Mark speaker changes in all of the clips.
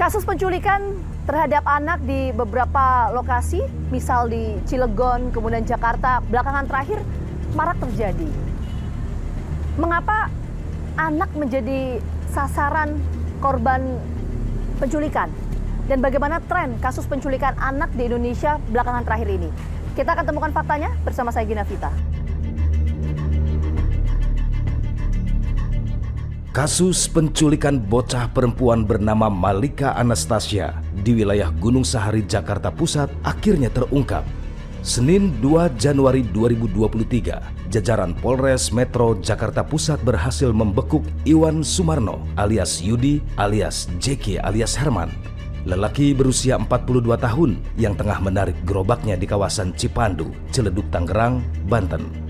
Speaker 1: Kasus penculikan terhadap anak di beberapa lokasi, misal di Cilegon, kemudian Jakarta, belakangan terakhir marak terjadi. Mengapa anak menjadi sasaran korban penculikan? Dan bagaimana tren kasus penculikan anak di Indonesia belakangan terakhir ini? Kita akan temukan faktanya bersama saya Gina Vita.
Speaker 2: Kasus penculikan bocah perempuan bernama Malika Anastasia di wilayah Gunung Sahari, Jakarta Pusat akhirnya terungkap. Senin 2 Januari 2023, jajaran Polres Metro Jakarta Pusat berhasil membekuk Iwan Sumarno alias Yudi alias Jeki alias Herman, lelaki berusia 42 tahun yang tengah menarik gerobaknya di kawasan Cipandu, Ciledug, Tangerang, Banten.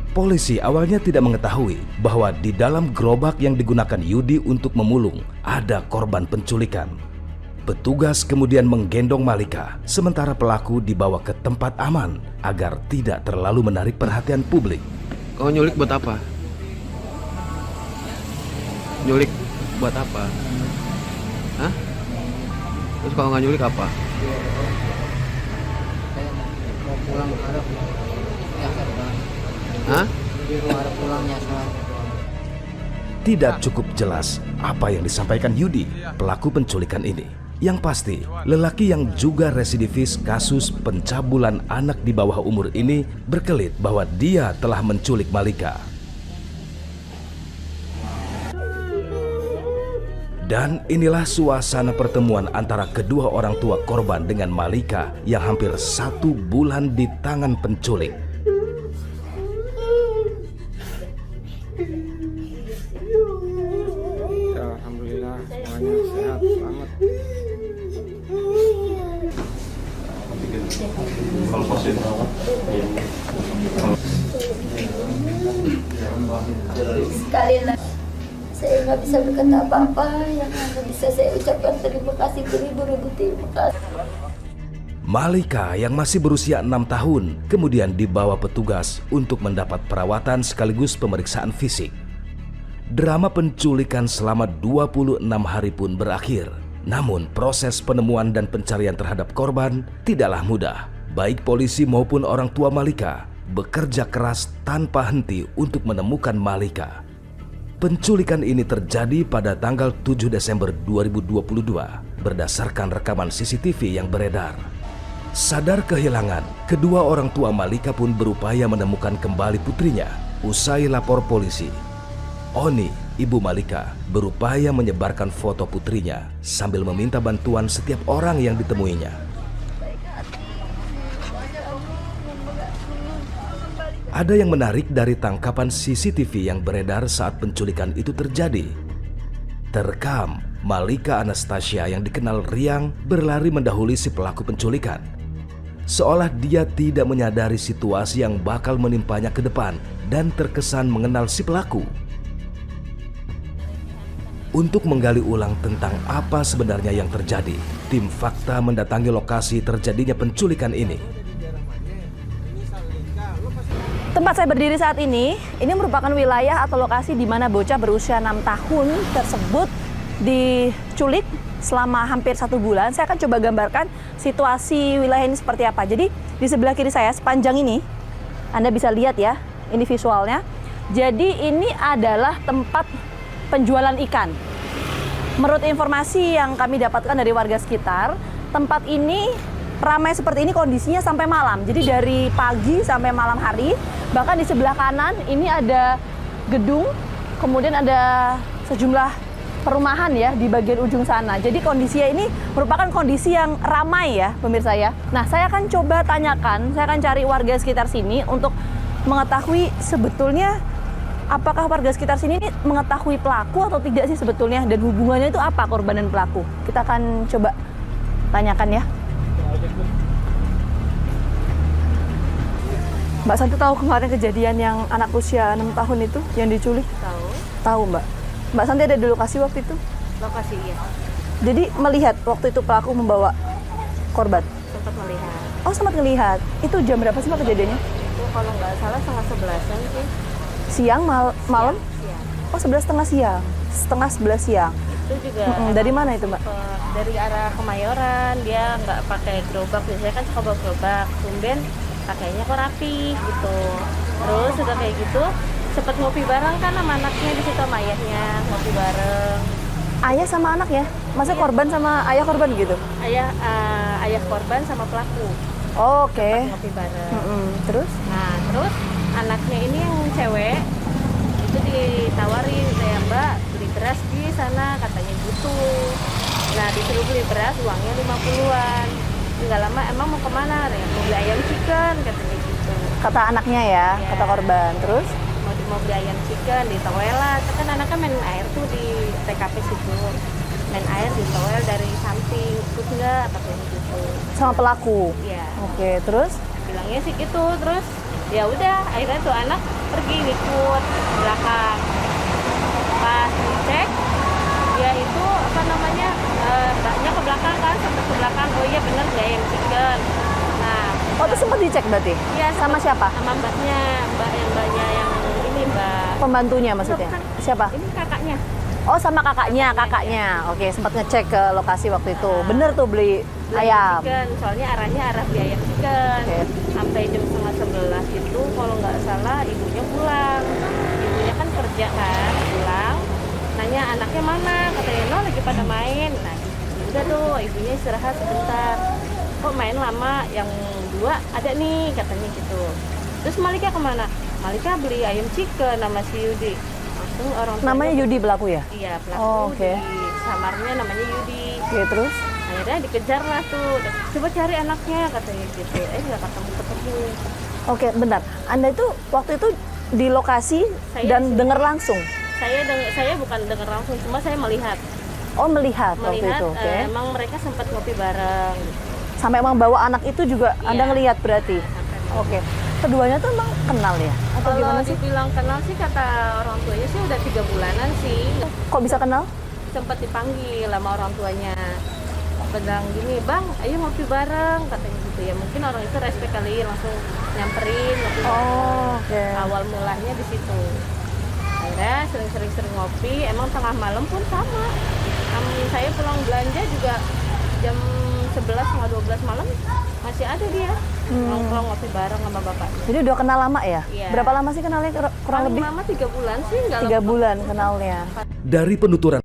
Speaker 2: Polisi awalnya tidak mengetahui bahwa di dalam gerobak yang digunakan Yudi untuk memulung ada korban penculikan. Petugas kemudian menggendong Malika, sementara pelaku dibawa ke tempat aman agar tidak terlalu menarik perhatian publik.
Speaker 3: Kau nyulik buat apa? Nyulik buat apa? Hah? Terus kalau nggak nyulik apa?
Speaker 4: Mau pulang harap ya Bang.
Speaker 3: Hah?
Speaker 4: Biru harap pulangnya soalnya.
Speaker 2: Tidak cukup jelas apa yang disampaikan Yudi, pelaku penculikan ini. Yang pasti, lelaki yang juga residivis kasus pencabulan anak di bawah umur ini berkelit bahwa dia telah menculik Malika. Dan inilah suasana pertemuan antara kedua orang tua korban dengan Malika yang hampir 1 bulan di tangan penculik.
Speaker 5: Alhamdulillah semuanya sehat, selamat.
Speaker 6: Sekali lagi saya nggak bisa berkata apa-apa, yang hanya bisa saya ucapkan terima kasih beribu-ribu terima kasih.
Speaker 2: Malika yang masih berusia 6 tahun kemudian dibawa petugas untuk mendapat perawatan sekaligus pemeriksaan fisik. Drama penculikan selama 26 hari pun berakhir. Namun proses penemuan dan pencarian terhadap korban tidaklah mudah. Baik polisi maupun orang tua Malika bekerja keras tanpa henti untuk menemukan Malika. Penculikan ini terjadi pada tanggal 7 Desember 2022 berdasarkan rekaman CCTV yang beredar. Sadar kehilangan, kedua orang tua Malika pun berupaya menemukan kembali putrinya usai lapor polisi. Oni, ibu Malika, berupaya menyebarkan foto putrinya sambil meminta bantuan setiap orang yang ditemuinya. Ada yang menarik dari tangkapan CCTV yang beredar saat penculikan itu terjadi. Terekam Malika Anastasia yang dikenal riang berlari mendahului si pelaku penculikan. Seolah dia tidak menyadari situasi yang bakal menimpanya ke depan dan terkesan mengenal si pelaku. Untuk menggali ulang tentang apa sebenarnya yang terjadi, tim Fakta mendatangi lokasi terjadinya penculikan ini.
Speaker 1: Tempat saya berdiri saat ini merupakan wilayah atau lokasi di mana bocah berusia 6 tahun tersebut diculik selama hampir 1 bulan. Saya akan coba gambarkan situasi wilayah ini seperti apa. Jadi di sebelah kiri saya sepanjang ini, Anda bisa lihat ya, ini visualnya. Jadi ini adalah tempat penjualan ikan. Menurut informasi yang kami dapatkan dari warga sekitar, tempat ini ramai seperti ini kondisinya sampai malam. Jadi dari pagi sampai malam hari. Bahkan di sebelah kanan ini ada gedung, kemudian ada sejumlah perumahan ya di bagian ujung sana. Jadi kondisinya ini merupakan kondisi yang ramai ya pemirsa ya. Nah, saya akan coba tanyakan, saya akan cari warga sekitar sini untuk mengetahui sebetulnya apakah warga sekitar sini ini mengetahui pelaku atau tidak sih sebetulnya, dan hubungannya itu apa korban dan pelaku. Kita akan coba tanyakan ya. Mbak Santi tahu kemarin kejadian yang anak usia 6 tahun itu yang diculik?
Speaker 6: Tahu.
Speaker 1: Tahu Mbak. Mbak Santi ada di lokasi waktu itu?
Speaker 6: Lokasi ya.
Speaker 1: Jadi melihat waktu itu pelaku membawa korban?
Speaker 6: Sempat melihat.
Speaker 1: Oh, sempat ngelihat. Itu jam berapa sih Mbak kejadiannya?
Speaker 6: Itu kalau nggak salah 10:30 sih.
Speaker 1: Siang, malam?
Speaker 6: Siang.
Speaker 1: Oh, 11 setengah siang. Setengah 11 siang.
Speaker 7: itu juga
Speaker 1: Dari mana itu, Mbak?
Speaker 7: dari arah Kemayoran. Dia nggak pakai gerobak, biasanya kan suka bawa gerobak, tumben pakainya kok rapi gitu. Terus udah kayak gitu sempet ngopi bareng kan sama anaknya di situ, sama ayahnya ngopi bareng.
Speaker 1: Ayah sama anak ya? Maksudnya korban sama ayah korban gitu?
Speaker 7: Ayah korban sama pelaku
Speaker 1: Oh, oke.
Speaker 7: ngopi bareng.
Speaker 1: Terus?
Speaker 7: Nah terus anaknya ini yang cewek itu ditawarin kayak, Mbak beli beras di sana katanya gitu. Nah disuruh beli beras, uangnya 50-an. Nggak lama, emang mau kemana? Mau beli ayam chicken katanya gitu.
Speaker 1: Kata anaknya ya,
Speaker 7: Iya.
Speaker 1: kata korban. Terus?
Speaker 7: Mau beli ayam chicken di toilet, kan anaknya main air tuh di TKP situ, main air di toilet dari samping, ikut nggak katanya gitu.
Speaker 1: Sama pelaku?
Speaker 7: Iya.
Speaker 1: Oke, terus?
Speaker 7: Bilangnya sih gitu, terus ya udah akhirnya tuh anak pergi ngikut belakang. Pas dicek dia itu apa namanya, mbaknya ke belakang kan, sampai ke belakang, oh iya bener gak ayam chicken. Nah
Speaker 1: Oh, itu sempat dicek berarti?
Speaker 7: iya,
Speaker 1: Sama siapa?
Speaker 7: sama mbaknya yang ini, mbak
Speaker 1: Pembantunya maksudnya?
Speaker 7: Bukan.
Speaker 1: Siapa?
Speaker 7: ini kakaknya.
Speaker 1: Oh, sama kakaknya. Oke, sempat ngecek ke lokasi waktu itu. Bener tuh beli ayam.
Speaker 7: Chicken, soalnya arahnya arah beli ayam chicken.
Speaker 1: Oke.
Speaker 7: Sampai jam 10:30 itu kalau nggak salah ibunya pulang. Ibunya kan kerja kan, pulang. Nanya anaknya mana, katanya no lagi pada main. Nah udah tuh ibunya istirahat sebentar. Kok main lama, yang dua ada nih katanya gitu. Terus Malika kemana? Malika beli ayam chicken sama si Yudi. Langsung orang tuanya-
Speaker 1: Namanya Yudi pelaku ya?
Speaker 7: Iya, pelaku
Speaker 1: Oh, oke.
Speaker 7: di samarnya namanya Yudi.
Speaker 1: Oke, terus?
Speaker 7: Akhirnya dikejar lah tuh, coba cari anaknya katanya gitu. Nggak ketemu.
Speaker 1: Oke, bentar. Anda itu waktu itu di lokasi
Speaker 7: Saya
Speaker 1: dan
Speaker 7: di sini.
Speaker 1: dengar langsung?
Speaker 7: Saya bukan dengar langsung, cuma saya melihat.
Speaker 1: Oh, melihat waktu
Speaker 7: Melihat
Speaker 1: itu, oke.
Speaker 7: emang mereka sempat ngopi bareng.
Speaker 1: Sampai emang bawa anak itu juga
Speaker 7: Iya.
Speaker 1: Anda ngelihat berarti?
Speaker 7: Sampai-
Speaker 1: Oke. Keduanya tuh emang kenal ya? Atau
Speaker 7: Kalau
Speaker 1: gimana sih?
Speaker 7: dibilang kenal sih, kata orang tuanya sih udah 3 bulanan sih.
Speaker 1: Kok bisa kenal?
Speaker 7: Sempat dipanggil sama orang tuanya. Bilang gini, Bang, ayo ngopi bareng katanya gitu ya. Mungkin orang itu respect kali, langsung nyamperin ngopi bareng.
Speaker 1: Oh, oke.
Speaker 7: Awal mulanya di situ. Akhirnya sering-sering ngopi, emang tengah malam pun sama. Saya pulang belanja juga jam 11 setengah 12 malam masih ada dia nongkrong ngopi bareng sama bapaknya.
Speaker 1: Jadi udah kenal lama ya?
Speaker 7: Iya.
Speaker 1: Berapa lama sih kenalnya kurang
Speaker 7: Paling
Speaker 1: lebih?
Speaker 7: lama 3 bulan sih, nggak
Speaker 1: 3
Speaker 7: lama.
Speaker 1: bulan kenalnya.
Speaker 2: Dari penuturan